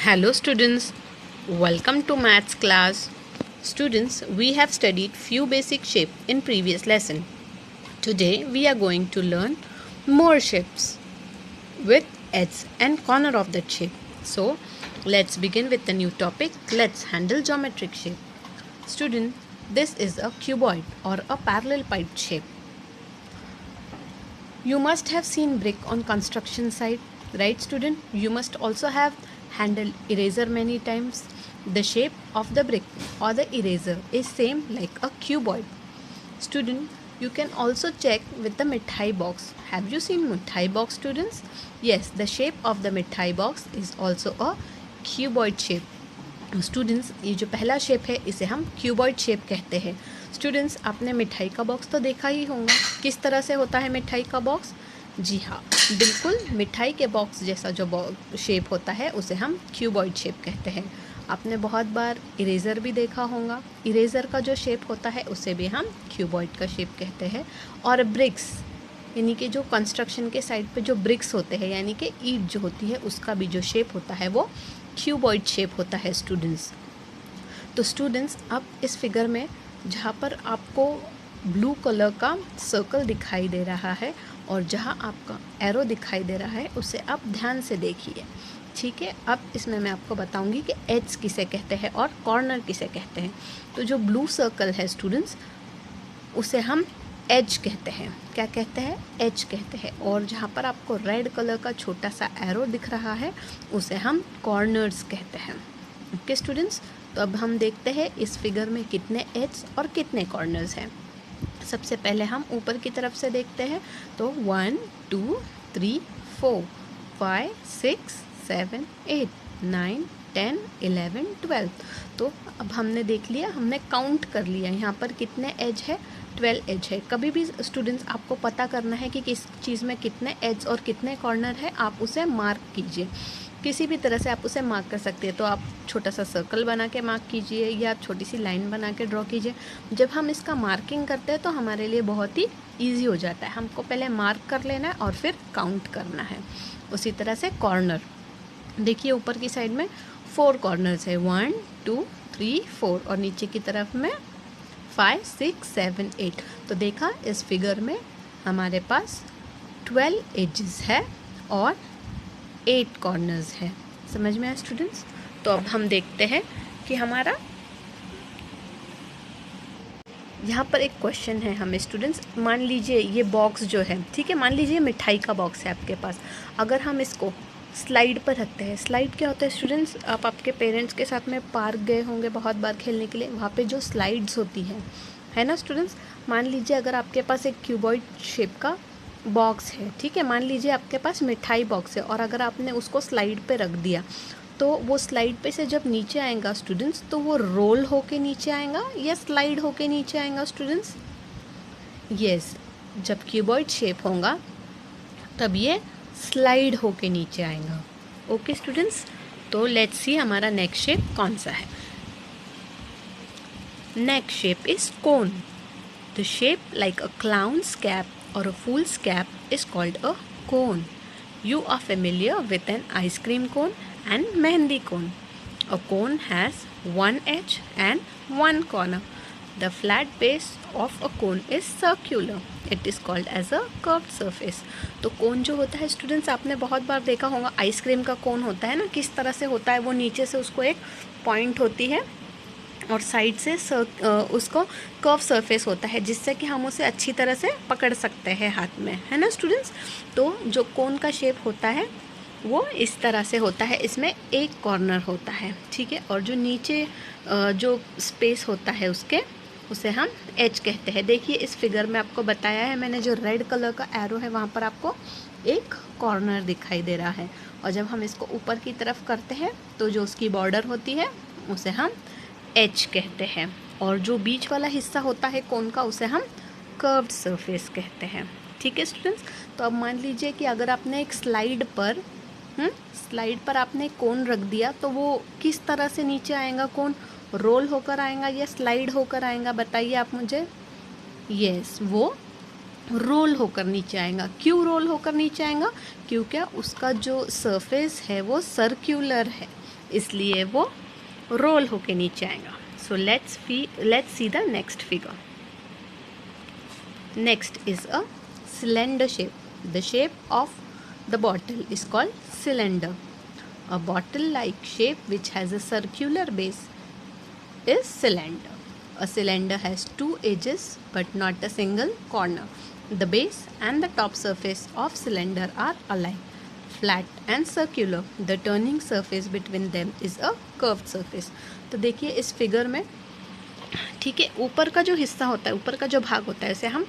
Hello students, welcome to maths class. Students, we have studied few basic shapes in previous lesson. Today we are going to learn more shapes with edge and corner of that shape. So, let's begin with the new topic. Let's handle geometric shape. Student, this is a cuboid or a parallel pipe shape. You must have seen brick on construction site, right student? You must also have handled eraser many times. The shape of the brick or the eraser is same like a cuboid. Student, you can also check with the mithai box. Have you seen mithai box, students? Yes, the shape of the mithai box is also a cuboid shape. Students, ये जो पहला shape है इसे हम cuboid shape कहते हैं. Students, आपने मिठाई का बॉक्स तो देखा ही होगा. किस तरह से होता है मिठाई का बॉक्स? जी हाँ, बिल्कुल मिठाई के बॉक्स जैसा जो शेप होता है उसे हम क्यूबॉइड शेप कहते हैं. आपने बहुत बार इरेज़र भी देखा होगा. इरेज़र का जो शेप होता है उसे भी हम क्यूबॉइड का शेप कहते हैं. और ब्रिक्स यानी कि जो कंस्ट्रक्शन के साइड पे जो ब्रिक्स होते हैं यानी कि ईंट जो होती है उसका भी जो शेप होता है वो क्यूबॉइड शेप होता है स्टूडेंट्स. तो स्टूडेंट्स, अब इस फिगर में जहाँ पर आपको ब्लू कलर का सर्कल दिखाई दे रहा है और जहाँ आपका एरो दिखाई दे रहा है उसे आप ध्यान से देखिए. ठीक है, अब इसमें मैं आपको बताऊंगी कि एज किसे कहते हैं और कॉर्नर किसे कहते हैं. तो जो ब्लू सर्कल है स्टूडेंट्स उसे हम एज कहते हैं. क्या कहते हैं? एज कहते हैं. और जहाँ पर आपको रेड कलर का छोटा सा एरो दिख रहा है उसे हम कॉर्नर्स कहते हैं. ओके स्टूडेंट्स, तो अब हम देखते हैं इस फिगर में कितने एज और कितने कॉर्नर्स हैं. सबसे पहले हम ऊपर की तरफ से देखते हैं. तो 1 2 3 4 5 6 7 8 9 10 11 12. तो अब हमने देख लिया, हमने काउंट कर लिया यहाँ पर कितने एज है. 12 एज है. कभी भी स्टूडेंट्स आपको पता करना है कि किस चीज़ में कितने एज और कितने कॉर्नर है, आप उसे मार्क कीजिए. किसी भी तरह से आप उसे मार्क कर सकते हैं. तो आप छोटा सा सर्कल बना के मार्क कीजिए या छोटी सी लाइन बना के ड्रॉ कीजिए. जब हम इसका मार्किंग करते हैं तो हमारे लिए बहुत ही ईजी हो जाता है. हमको पहले मार्क कर लेना है और फिर काउंट करना है. उसी तरह से कॉर्नर देखिए, ऊपर की साइड में 4 कॉर्नर्स है. 1 2 3 4 और नीचे की तरफ में 5 6 7 8. तो देखा, इस फिगर में हमारे पास 12 एजेस है और 8 कॉर्नर्स है. समझ में आया स्टूडेंट्स? तो अब हम देखते हैं कि हमारा यहाँ पर एक क्वेश्चन है हमें स्टूडेंट्स. मान लीजिए ये बॉक्स जो है, ठीक है, मान लीजिए मिठाई का बॉक्स है आपके पास. अगर हम इसको स्लाइड पर रखते हैं. स्लाइड क्या होता है स्टूडेंट्स? आप आपके पेरेंट्स के साथ में पार्क गए होंगे बहुत बार खेलने के लिए. वहाँ पे जो स्लाइड्स होती है ना स्टूडेंट्स. मान लीजिए अगर आपके पास एक क्यूबॉइड शेप का बॉक्स है, ठीक है, मान लीजिए आपके पास मिठाई बॉक्स है और अगर आपने उसको स्लाइड पे रख दिया तो वो स्लाइड पे से जब नीचे आएगा स्टूडेंट्स तो वो रोल होके नीचे आएगा या स्लाइड होके नीचे आएगा स्टूडेंट्स? यस, जब क्यूबॉइड शेप होगा तब ये स्लाइड होके नीचे आएगा. ओके स्टूडेंट्स, तो लेट्स सी हमारा नेक्स्ट शेप कौन सा है. Next shape is cone. The shape like a clowns cap or a fool's cap is called a cone. You are familiar with an ice cream cone and mehendi cone. A cone has one edge and one corner. The flat base of a cone is circular. It is called as a curved surface. तो कोन जो होता है students आपने बहुत बार देखा होगा. Ice cream का कोन होता है ना, किस तरह से होता है वो. नीचे से उसको एक पॉइंट होती है और साइड से उसको कर्व सरफेस होता है जिससे कि हम उसे अच्छी तरह से पकड़ सकते हैं हाथ में, है ना स्टूडेंट्स. तो जो कोन का शेप होता है वो इस तरह से होता है. इसमें एक कॉर्नर होता है, ठीक है, और जो नीचे जो स्पेस होता है उसे हम एज कहते हैं. देखिए इस फिगर में आपको बताया है मैंने, जो रेड कलर का एरो है वहाँ पर आपको एक कॉर्नर दिखाई दे रहा है. और जब हम इसको ऊपर की तरफ करते हैं तो जो उसकी बॉर्डर होती है उसे हम एज कहते हैं. और जो बीच वाला हिस्सा होता है कोन का उसे हम कर्व्ड सरफेस कहते हैं. ठीक है स्टूडेंट्स, तो अब मान लीजिए कि अगर आपने एक स्लाइड पर आपने कोन रख दिया तो वो किस तरह से नीचे आएगा. कोन रोल होकर आएगा या स्लाइड होकर आएगा, बताइए आप मुझे. यस, वो रोल होकर नीचे आएगा. क्यों रोल होकर नीचे आएगा? क्योंकि उसका जो सरफेस है वो सर्क्यूलर है. इसलिए वो रोल होके नीचे आएगा. सो let's see the next figure. Next is a cylinder shape. The shape of the bottle is called cylinder. A bottle-like shape which has a circular base is cylinder. A cylinder has two edges but not a single corner. The base and the top surface of cylinder are alike, flat and circular. The turning surface between them is a curved surface. तो देखिए इस figure में, ठीक है, ऊपर का जो हिस्सा होता है, ऊपर का जो भाग होता है, उसे हम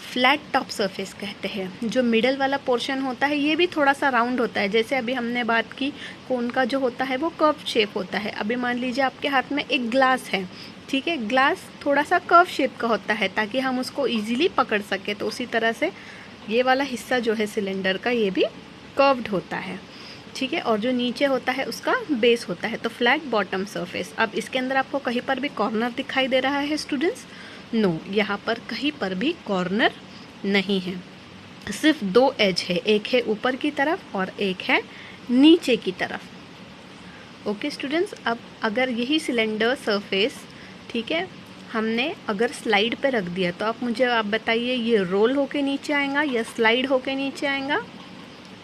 फ्लैट टॉप सरफेस कहते हैं. जो मिडल वाला पोर्शन होता है ये भी थोड़ा सा राउंड होता है. जैसे अभी हमने बात की कोन का जो होता है वो कर्व शेप होता है. अभी मान लीजिए आपके हाथ में एक ग्लास है, ठीक है, ग्लास थोड़ा सा कर्व शेप का होता है ताकि हम उसको इजीली पकड़ सके. तो उसी तरह से ये वाला हिस्सा जो है सिलेंडर का ये भी कर्व्ड होता है, ठीक है. और जो नीचे होता है उसका बेस होता है. तो फ्लैट बॉटम सरफेस. अब इसके अंदर आपको कहीं पर भी कॉर्नर दिखाई दे रहा है स्टूडेंट्स? नो, यहाँ पर कहीं पर भी कॉर्नर नहीं है. सिर्फ दो एज है, एक है ऊपर की तरफ और एक है नीचे की तरफ. ओके स्टूडेंट्स, अब अगर यही सिलेंडर सरफेस, ठीक है, हमने अगर स्लाइड पे रख दिया तो आप बताइए ये रोल होके नीचे आएगा या स्लाइड होके नीचे आएगा?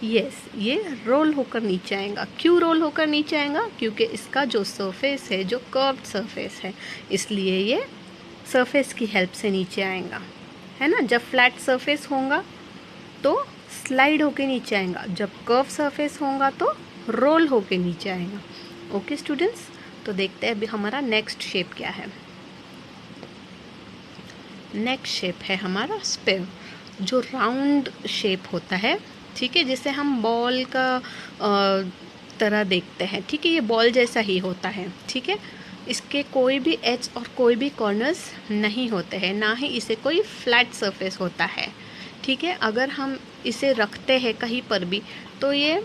यस, ये रोल होकर नीचे आएगा. क्यों रोल होकर नीचे आएगा? क्योंकि इसका जो सरफेस है, जो कर्व्ड सरफेस है, इसलिए ये सरफेस की हेल्प से नीचे आएगा, है ना. जब फ्लैट सरफेस होगा तो स्लाइड होके नीचे आएगा, जब कर्व सरफेस होगा तो रोल होके नीचे आएगा. ओके स्टूडेंट्स, तो देखते हैं अभी हमारा नेक्स्ट शेप क्या है. नेक्स्ट शेप है हमारा स्फीयर, जो राउंड शेप होता है, ठीक है, जिसे हम बॉल का तरह देखते हैं, ठीक है. ये बॉल जैसा ही होता है, ठीक है. इसके कोई भी एज और कोई भी कॉर्नर्स नहीं होते हैं, ना ही इसे कोई फ्लैट सरफेस होता है, ठीक है. अगर हम इसे रखते हैं कहीं पर भी तो ये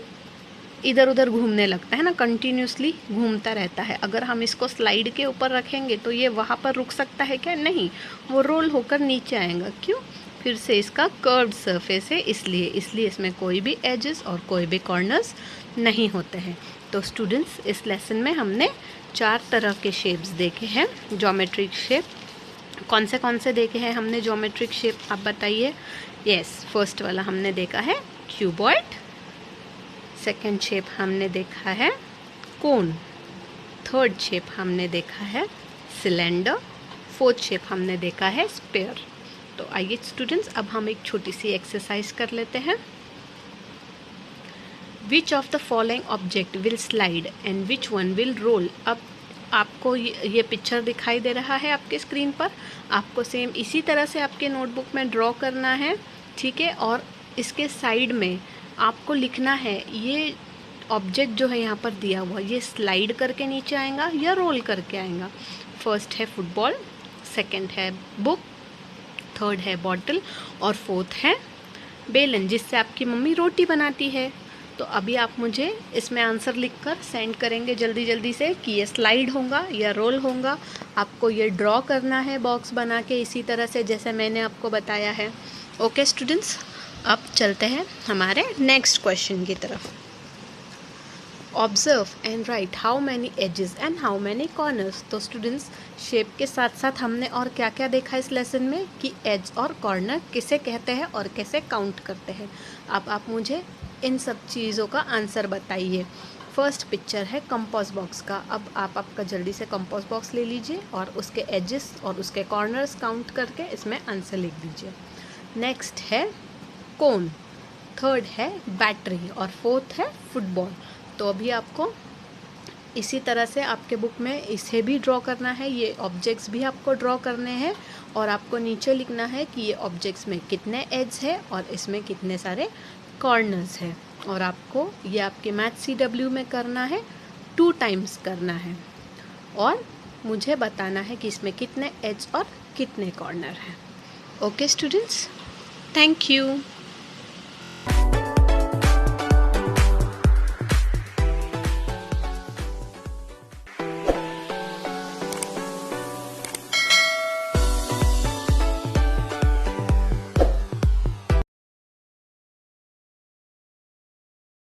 इधर उधर घूमने लगता है ना, कंटिन्यूसली घूमता रहता है. अगर हम इसको स्लाइड के ऊपर रखेंगे तो ये वहाँ पर रुक सकता है क्या? नहीं, वो रोल होकर नीचे आएगा. क्यों? फिर से इसका कर्व्ड सरफेस है, इसलिए इसमें कोई भी एजेस और कोई भी कॉर्नर्स नहीं होते हैं. तो स्टूडेंट्स, इस लेसन में हमने 4 तरह के शेप्स देखे हैं, ज्योमेट्रिक शेप. कौन से देखे हैं हमने ज्योमेट्रिक शेप, आप बताइए? यस, फर्स्ट वाला हमने देखा है क्यूबॉइड. सेकेंड शेप हमने देखा है कोन. थर्ड शेप हमने देखा है सिलेंडर. फोर्थ शेप हमने देखा है स्फीयर. तो आइए स्टूडेंट्स, अब हम एक छोटी सी एक्सरसाइज कर लेते हैं. Which of the following object will slide and which one will roll. अब आपको ये पिक्चर दिखाई दे रहा है आपके स्क्रीन पर. आपको सेम इसी तरह से आपके नोटबुक में ड्रॉ करना है, ठीक है. और इसके साइड में आपको लिखना है ये ऑब्जेक्ट जो है यहाँ पर दिया हुआ, ये स्लाइड करके नीचे आएगा या रोल करके आएगा. फर्स्ट है फुटबॉल, सेकंड है बुक, थर्ड है बॉटल और फोर्थ है बेलन, जिससे आपकी मम्मी रोटी बनाती है. तो अभी आप मुझे इसमें आंसर लिखकर सेंड करेंगे जल्दी से कि ये स्लाइड होगा या रोल होगा. आपको ये ड्रॉ करना है बॉक्स बना के, इसी तरह से जैसे मैंने आपको बताया है. ओके स्टूडेंट्स, अब चलते हैं हमारे नेक्स्ट क्वेश्चन की तरफ. Observe and write how many edges and how many corners. तो स्टूडेंट्स, शेप के साथ साथ हमने और क्या क्या देखा इस लेसन में कि एज और कॉर्नर किसे कहते हैं और कैसे काउंट करते हैं. अब आप मुझे इन सब चीज़ों का आंसर बताइए. फर्स्ट पिक्चर है कंपास बॉक्स का. अब आप आपका जल्दी से कंपास बॉक्स ले लीजिए और उसके एजेस और उसके कॉर्नर्स काउंट करके इसमें आंसर लिख दीजिए. नेक्स्ट है कोन, थर्ड है बैटरी और फोर्थ है फुटबॉल. तो अभी आपको इसी तरह से आपके बुक में इसे भी ड्रॉ करना है, ये ऑब्जेक्ट्स भी आपको ड्रॉ करने हैं और आपको नीचे लिखना है कि ये ऑब्जेक्ट्स में कितने एज है और इसमें कितने सारे कॉर्नर्स है. और आपको ये आपके मैथ CW में करना है, 2 टाइम्स करना है और मुझे बताना है कि इसमें कितने एज और कितने कॉर्नर हैं. Okay students, thank you.